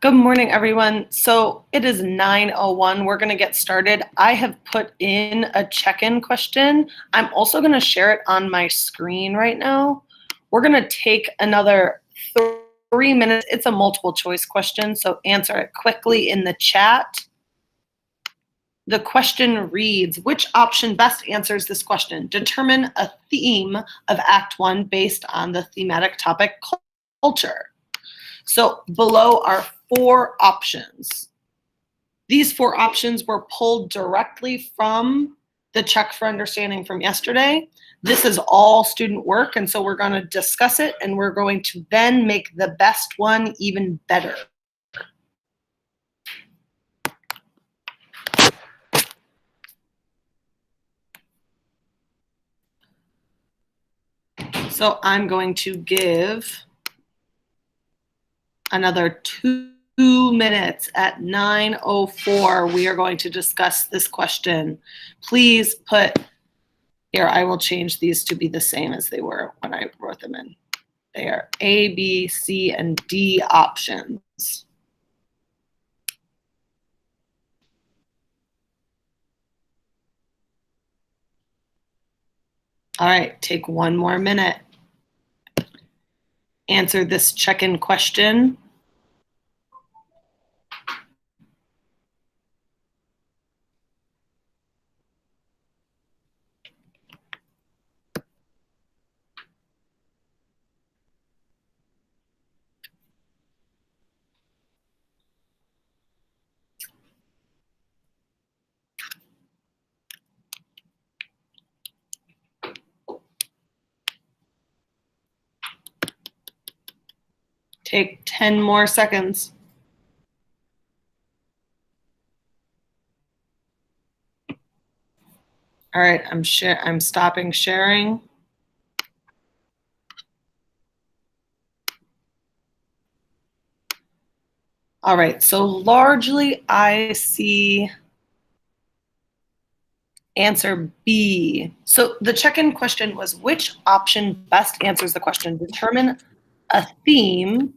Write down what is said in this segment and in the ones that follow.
Good morning, everyone. So it is 9:01. We're going to get started. I have put in a check-in question. I'm also going to share it on my screen right now. We're going to take another 3 minutes. It's a multiple choice question, so answer it quickly in the chat. The question reads, which option best answers this question? Determine a theme of Act 1 based on the thematic topic culture. So below are 4 options. These 4 options were pulled directly from the check for understanding from yesterday. This is all student work, and so we're going to discuss it, and we're going to then make the best one even better. So I'm going to give another 2 minutes. At 9:04, we are going to discuss this question. Please put, here, I will change these to be the same as they were when I wrote them in. They are A, B, C, and D options. All right, take 1 more minute. Answer this check-in question. Take 10 more seconds. All right, I'm stopping sharing. All right, so largely I see answer B. So the check-in question was, which option best answers the question? Determine a theme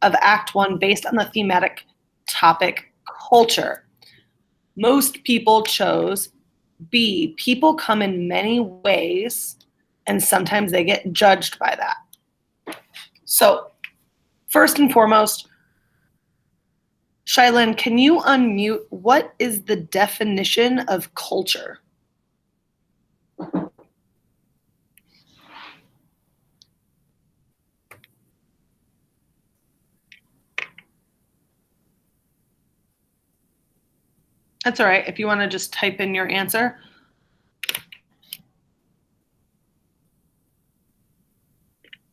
of Act 1 based on the thematic topic culture. Most people chose B. People come in many ways, and sometimes they get judged by that. So first and foremost, Shailin, can you unmute? What is the definition of culture? That's all right. If you want to just type in your answer.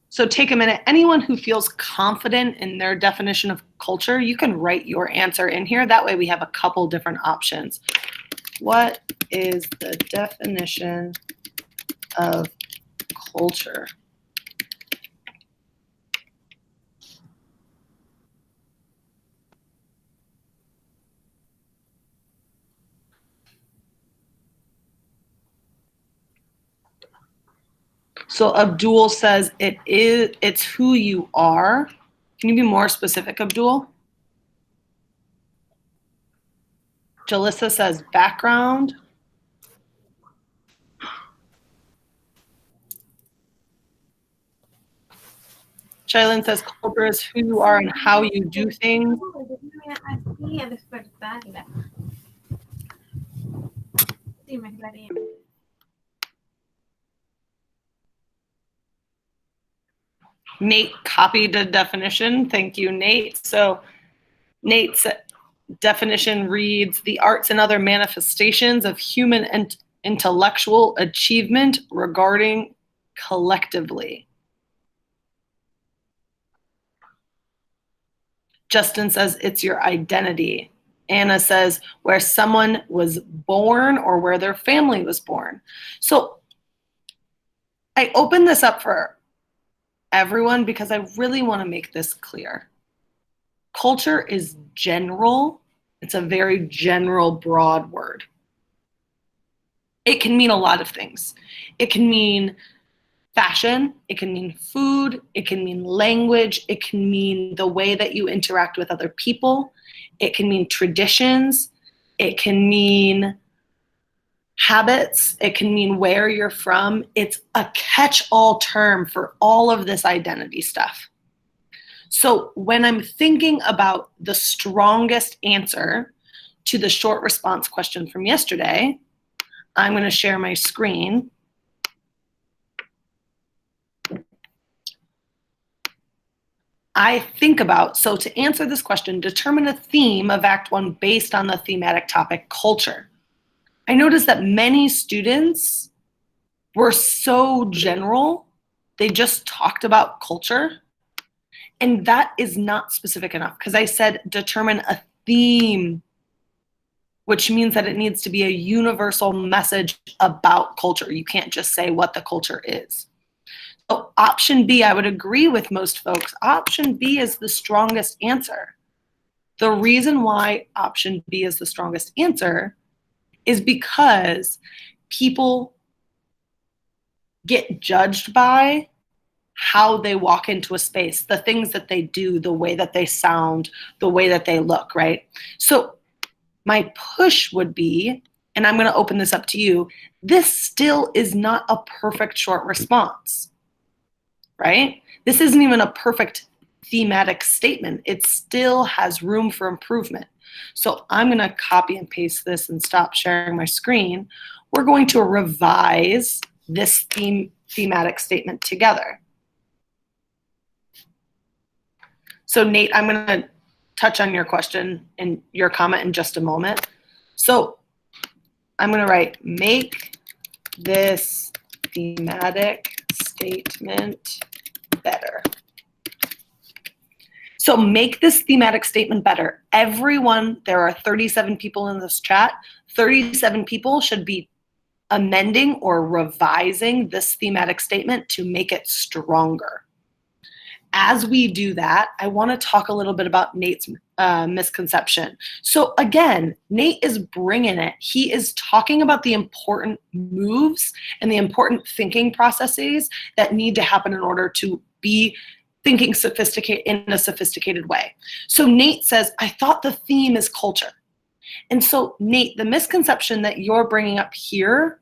So take a minute. Anyone who feels confident in their definition of culture, you can write your answer in here. That way we have a couple different options. What is the definition of culture? So Abdul says it's who you are. Can you be more specific, Abdul? Jalissa says background. Shailin says culture is who you are and how you do things. Nate copied the definition. Thank you, Nate. So Nate's definition reads, the arts and other manifestations of human and intellectual achievement regarding collectively. Justin says it's your identity. Anna says where someone was born or where their family was born. So I open this up for everyone because I really want to make this clear. Culture is general. It's a very general, broad word. It can mean a lot of things. It can mean fashion, it can mean food, it can mean language, it can mean the way that you interact with other people, it can mean traditions, it can mean habits, it can mean where you're from. It's a catch-all term for all of this identity stuff. So when I'm thinking about the strongest answer to the short response question from yesterday, I'm going to share my screen. I think about, so to answer this question, determine a theme of Act 1 based on the thematic topic culture. I noticed that many students were so general, they just talked about culture. And that is not specific enough because I said determine a theme, which means that it needs to be a universal message about culture. You can't just say what the culture is. So option B, I would agree with most folks. Option B is the strongest answer. The reason why option B is the strongest answer is because people get judged by how they walk into a space, the things that they do, the way that they sound, the way that they look, right? So my push would be, and I'm going to open this up to you, this still is not a perfect short response, right? This isn't even a perfect thematic statement. It still has room for improvement. So I'm going to copy and paste this and stop sharing my screen. We're going to revise this thematic statement together. So Nate, I'm going to touch on your question and your comment in just a moment. So I'm going to write, make this thematic statement better. So make this thematic statement better. Everyone, there are 37 people in this chat, 37 people should be amending or revising this thematic statement to make it stronger. As we do that, I want to talk a little bit about Nate's misconception. So again, Nate is bringing it. He is talking about the important moves and the important thinking processes that need to happen in order to be thinking in a sophisticated way. So Nate says, I thought the theme is culture. And so Nate, the misconception that you're bringing up here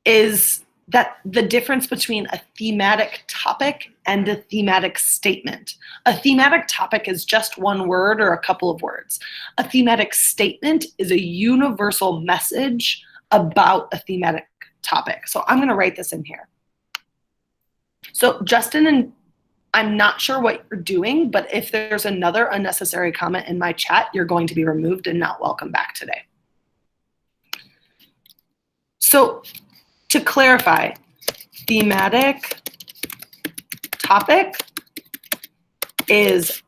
is that the difference between a thematic topic and a thematic statement. A thematic topic is just one word or a couple of words. A thematic statement is a universal message about a thematic topic. So I'm going to write this in here. So Justin, and I'm not sure what you're doing, but if there's another unnecessary comment in my chat, you're going to be removed and not welcome back today. So to clarify, thematic topic is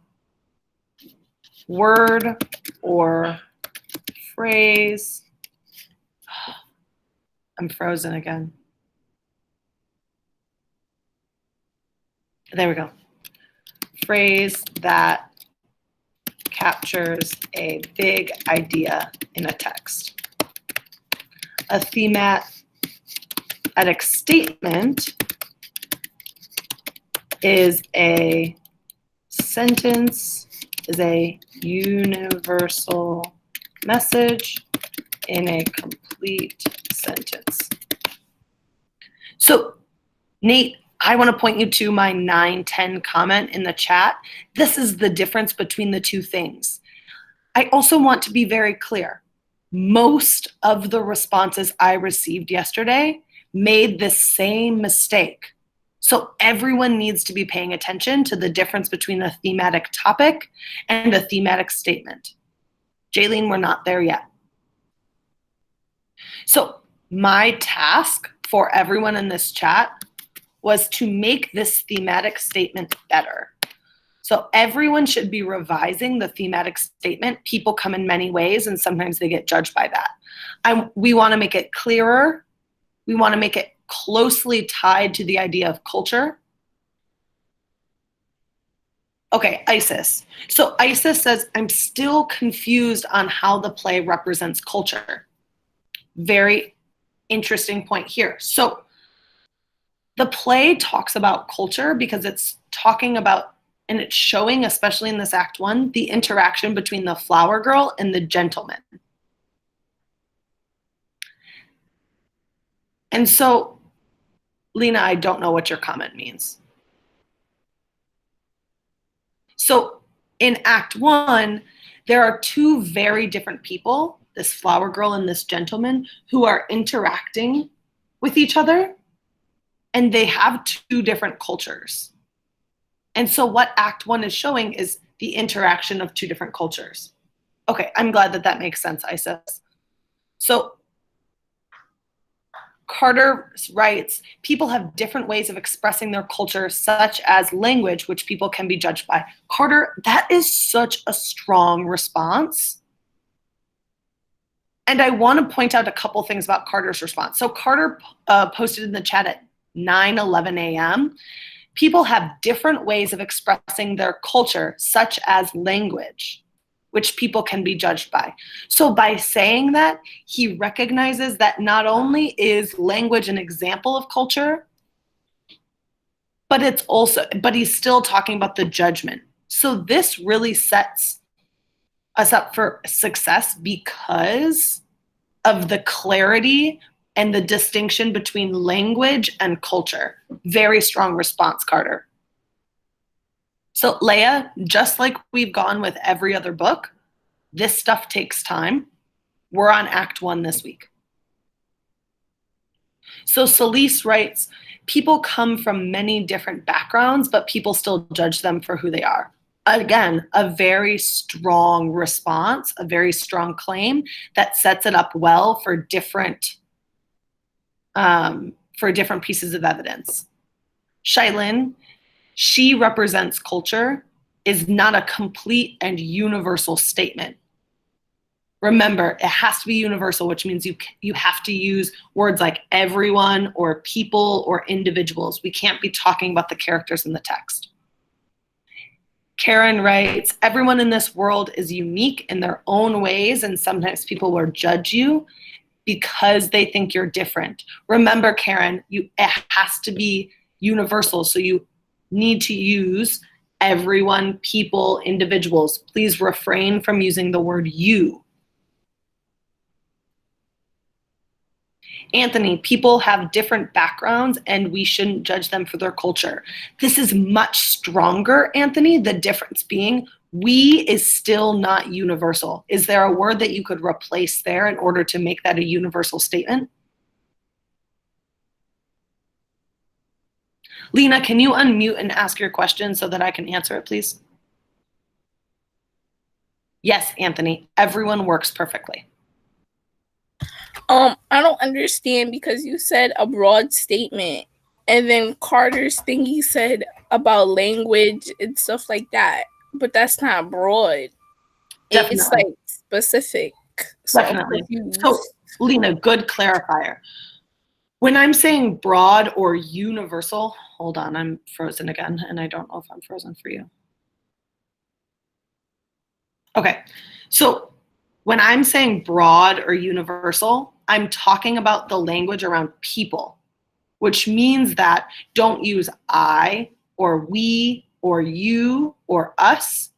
word or phrase. I'm frozen again. There we go. Phrase that captures a big idea in a text. A thematic statement is a sentence, is a universal message in a complete sentence. So, Nate, I want to point you to my 9-10 comment in the chat. This is the difference between the two things. I also want to be very clear. Most of the responses I received yesterday made the same mistake. So everyone needs to be paying attention to the difference between a thematic topic and a thematic statement. Jaylene, we're not there yet. So my task for everyone in this chat was to make this thematic statement better. So everyone should be revising the thematic statement. People come in many ways, and sometimes they get judged by that. We want to make it clearer. We want to make it closely tied to the idea of culture. Okay, Isis. So Isis says, I'm still confused on how the play represents culture. Very interesting point here. So The play talks about culture because it's talking about, and it's showing, especially in this Act 1, the interaction between the flower girl and the gentleman. And so, Lena, I don't know what your comment means. So in Act 1, there are two very different people, this flower girl and this gentleman, who are interacting with each other, and they have two different cultures. And so what Act 1 is showing is the interaction of two different cultures. Okay, I'm glad that that makes sense, Isis. So Carter writes, people have different ways of expressing their culture, such as language, which people can be judged by. Carter, that is such a strong response. And I want to point out a couple things about Carter's response. So Carter posted in the chat at 9:11 a.m. People have different ways of expressing their culture, such as language, which people can be judged by. So by saying that, he recognizes that not only is language an example of culture, but he's still talking about the judgment. So this really sets us up for success because of the clarity and the distinction between language and culture. Very strong response, Carter. So Leia, just like we've gone with every other book, this stuff takes time. We're on Act 1 this week. So Celeste writes, people come from many different backgrounds, but people still judge them for who they are. Again, a very strong response, a very strong claim that sets it up well for different pieces of evidence. Shailin, she represents culture, is not a complete and universal statement. Remember, it has to be universal, which means you have to use words like everyone or people or individuals. We can't be talking about the characters in the text. Karen writes, everyone in this world is unique in their own ways, and sometimes people will judge you because they think you're different. Remember, Karen, it has to be universal, so you need to use everyone, people, individuals. Please refrain from using the word you. Anthony, people have different backgrounds and we shouldn't judge them for their culture. This is much stronger, Anthony, the difference being we is still not universal. Is there a word that you could replace there in order to make that a universal statement? Lena, can you unmute and ask your question so that I can answer it, please? Yes, Anthony, everyone works perfectly. I don't understand because you said a broad statement and then Carter's thing he said about language and stuff like that, but that's not broad. Definitely. It's like specific. Definitely. So Lena, good clarifier. When I'm saying broad or universal, hold on, I'm frozen again, and I don't know if I'm frozen for you. Okay, so when I'm saying broad or universal, I'm talking about the language around people, which means that don't use I or we or you or us.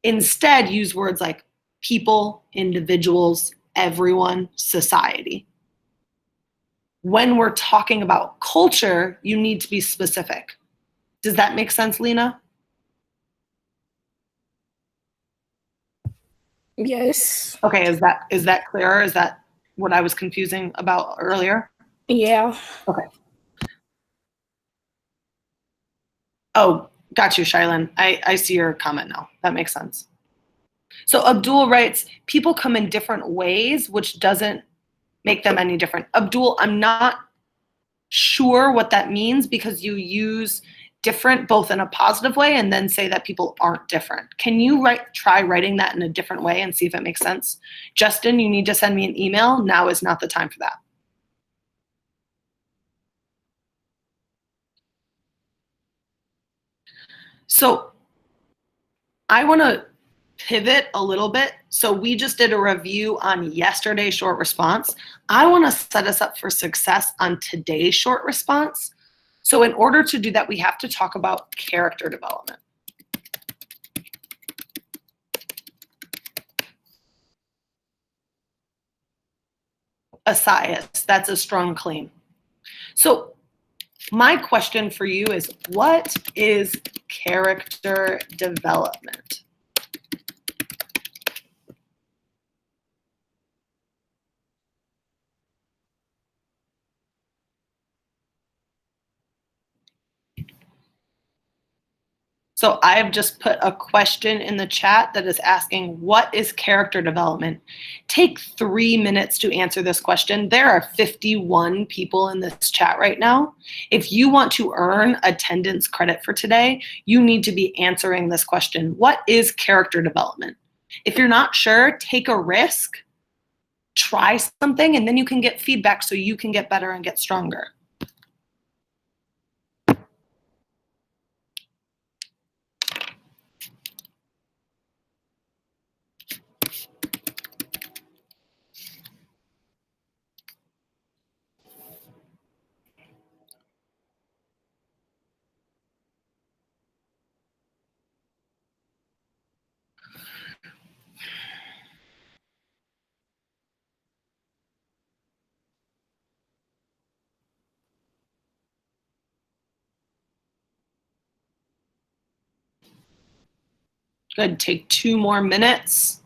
Instead, use words like people, individuals, everyone, society. When we're talking about culture, you need to be specific. Does that make sense, Lena? Yes. Okay, is that clearer? Is that what I was confusing about earlier? Yeah. Okay. Oh, got you, Shailin. I see your comment now. That makes sense. So Abdul writes, people come in different ways, which doesn't make them any different. Abdul, I'm not sure what that means because you use different both in a positive way and then say that people aren't different. Can you try writing that in a different way and see if it makes sense? Justin, you need to send me an email. Now is not the time for that. So I want to pivot a little bit. So we just did a review on yesterday's short response. I want to set us up for success on today's short response. So in order to do that, we have to talk about character development. Asias, that's a strong claim. So my question for you is, what is character development? So I've just put a question in the chat that is asking, what is character development? Take 3 minutes to answer this question. There are 51 people in this chat right now. If you want to earn attendance credit for today, you need to be answering this question. What is character development? If you're not sure, take a risk, try something, and then you can get feedback so you can get better and get stronger. Good, take 2 more minutes.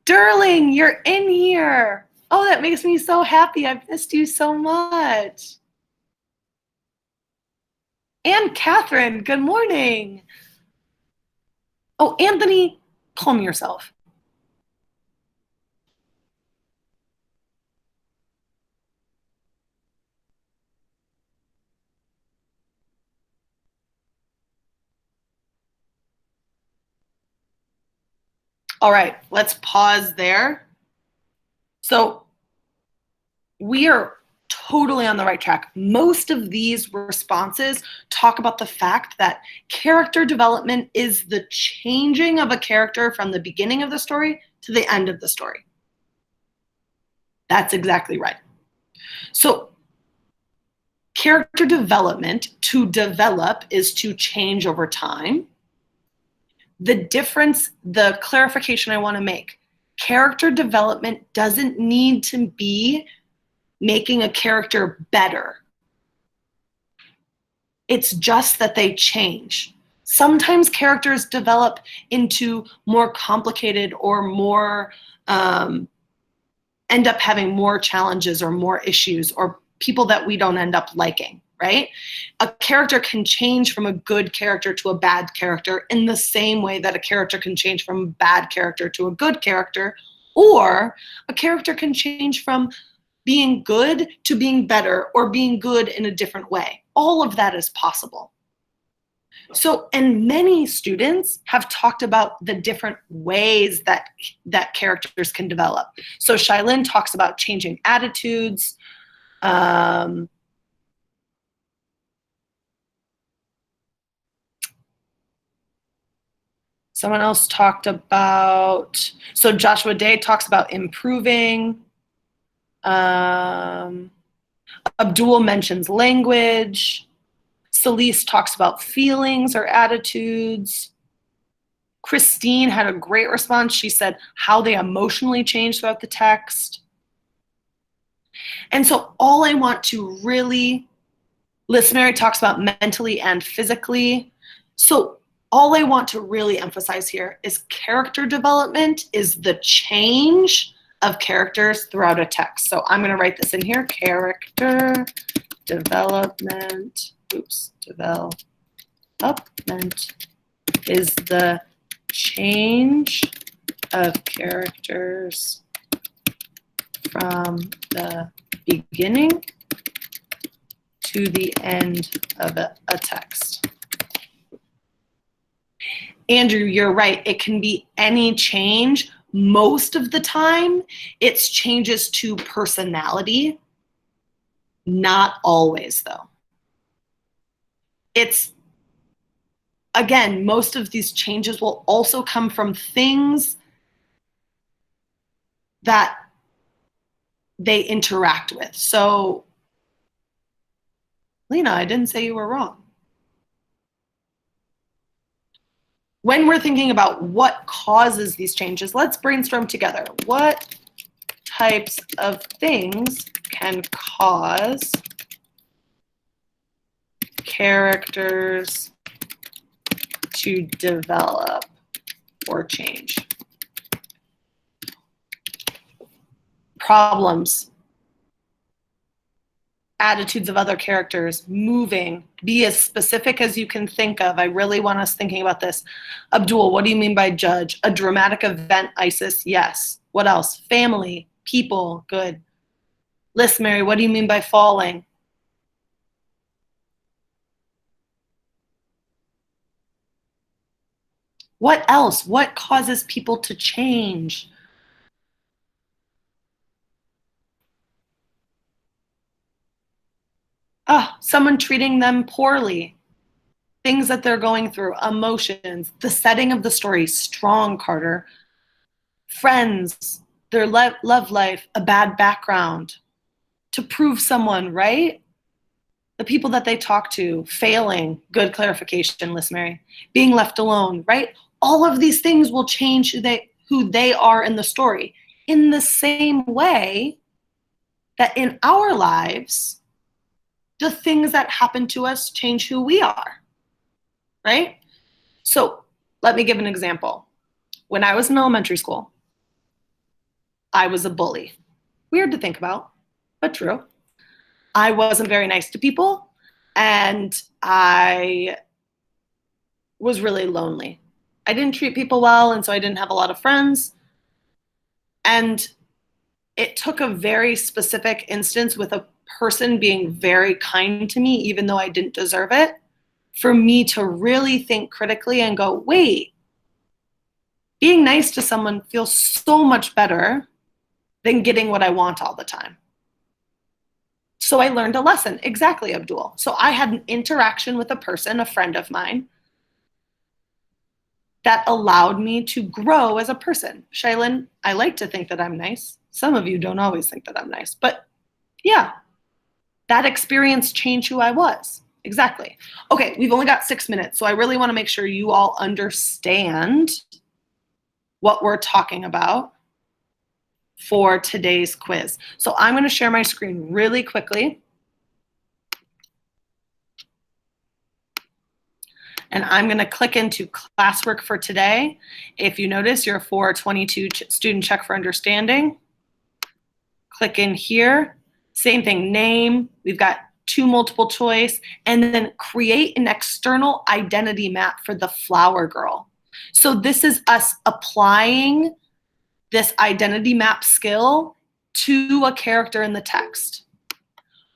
Darling, you're in here. Oh, that makes me so happy. I've missed you so much. And Catherine, good morning. Oh, Anthony, calm yourself. All right, let's pause there. So we are totally on the right track. Most of these responses talk about the fact that character development is the changing of a character from the beginning of the story to the end of the story. That's exactly right. So character development, to develop, is to change over time. The difference, the clarification I want to make, character development doesn't need to be making a character better. It's just that they change. Sometimes characters develop into more complicated or more, end up having more challenges or more issues or people that we don't end up liking, right? A character can change from a good character to a bad character in the same way that a character can change from a bad character to a good character, or a character can change from being good to being better or being good in a different way. All of that is possible. So, and many students have talked about the different ways that characters can develop. So Shailin talks about changing attitudes. Someone else talked about, so Joshua Day talks about improving. Abdul mentions language. Celeste talks about feelings or attitudes. Christine had a great response. She said how they emotionally change throughout the text. And so all I want to really, Liz Mary talks about mentally and physically. So all I want to really emphasize here is character development is the change of characters throughout a text. So I'm going to write this in here, character development, development is the change of characters from the beginning to the end of a text. Andrew, you're right. It can be any change. Most of the time, it's changes to personality. Not always, though. It's, again, most of these changes will also come from things that they interact with. So, Lena, I didn't say you were wrong. When we're thinking about what causes these changes, let's brainstorm together. What types of things can cause characters to develop or change? Problems, attitudes of other characters, moving. Be as specific as you can think of. I really want us thinking about this. Abdul, what do you mean by judge? A dramatic event, Isis? Yes. What else? Family, people, good. Liz Mary, what do you mean by falling? What else? What causes people to change? Someone treating them poorly. Things that they're going through, emotions, the setting of the story, strong, Carter. Friends, their love life, a bad background. To prove someone, right? The people that they talk to, failing, good clarification, Liz Mary. Being left alone, right? All of these things will change who they are in the story. In the same way that in our lives, the things that happen to us change who we are, right? So let me give an example. When I was in elementary school, I was a bully. Weird to think about, but true. I wasn't very nice to people, and I was really lonely. I didn't treat people well, and so I didn't have a lot of friends. And it took a very specific instance with a person being very kind to me, even though I didn't deserve it, for me to really think critically and go, wait, being nice to someone feels so much better than getting what I want all the time. So I learned a lesson. Exactly, Abdul. So I had an interaction with a person, a friend of mine, that allowed me to grow as a person. Shailin, I like to think that I'm nice. Some of you don't always think that I'm nice, but yeah, that experience changed who I was. Exactly. Okay, we've only got 6 minutes, so I really want to make sure you all understand what we're talking about for today's quiz. So I'm going to share my screen really quickly. And I'm going to click into classwork for today. If you notice, your 422 student check for understanding. Click in here. Same thing, name. We've got 2 multiple choice. And then create an external identity map for the flower girl. So this is us applying this identity map skill to a character in the text.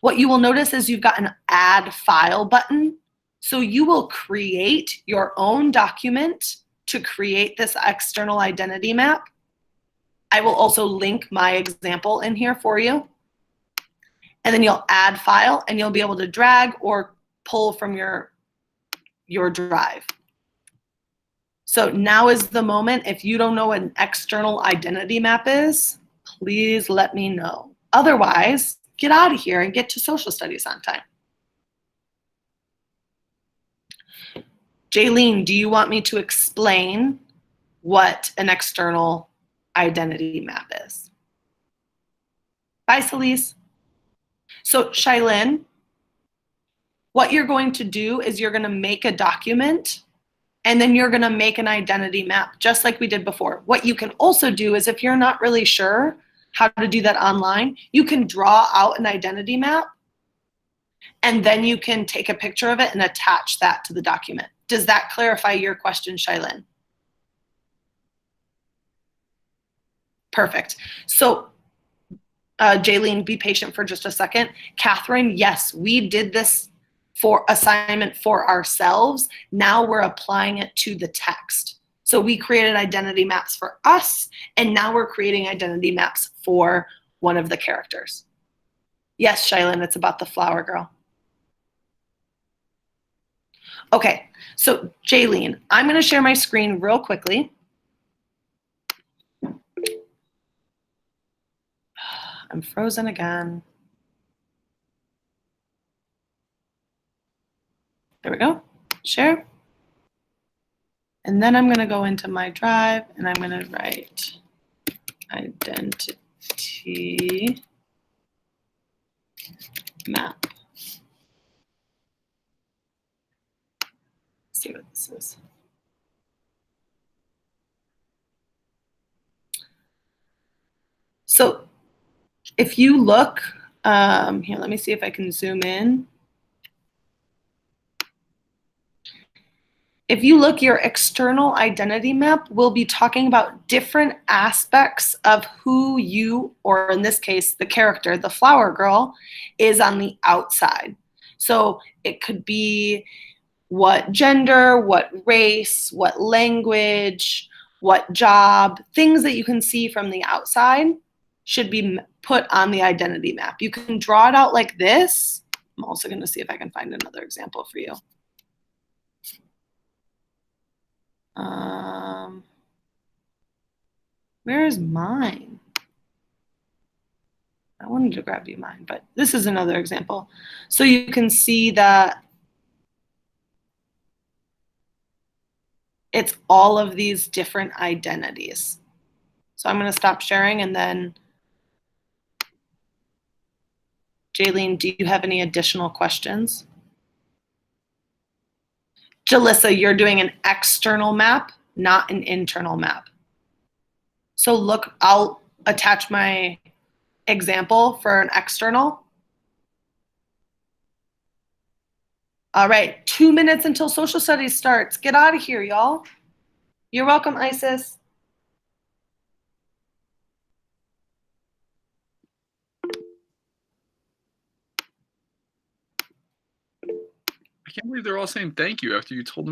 What you will notice is you've got an add file button. So you will create your own document to create this external identity map. I will also link my example in here for you. And then you'll add file and you'll be able to drag or pull from your drive. So now is the moment. If you don't know what an external identity map is, please let me know. Otherwise, get out of here and get to social studies on time. Jaylene, do you want me to explain what an external identity map is? Bye, Celise. So Shailin, what you're going to do is you're going to make a document and then you're going to make an identity map just like we did before. What you can also do is if you're not really sure how to do that online, you can draw out an identity map and then you can take a picture of it and attach that to the document. Does that clarify your question, Shailin? Perfect. So Jaylene, be patient for just a second. Catherine, yes, we did this for assignment for ourselves. Now we're applying it to the text. So we created identity maps for us, and now we're creating identity maps for one of the characters. Yes, Shylin, it's about the flower girl. Okay, so Jaylene, I'm gonna share my screen real quickly. I'm frozen again. There we go, share. And then I'm gonna go into my drive and I'm gonna write identity map. Let's see what this is. So if you look, here, let me see if I can zoom in. If you look, your external identity map will be talking about different aspects of who you, or in this case, the character, the flower girl, is on the outside. So it could be what gender, what race, what language, what job, things that you can see from the outside should be put on the identity map. You can draw it out like this. I'm also going to see if I can find another example for you. Where is mine? I wanted to grab you mine, but this is another example. So you can see that it's all of these different identities. So I'm going to stop sharing, and then Jaylene, do you have any additional questions? Jalissa, you're doing an external map, not an internal map. So look, I'll attach my example for an external. All right, 2 minutes until social studies starts. Get out of here, y'all. You're welcome, Isis. I can't believe they're all saying thank you after you told them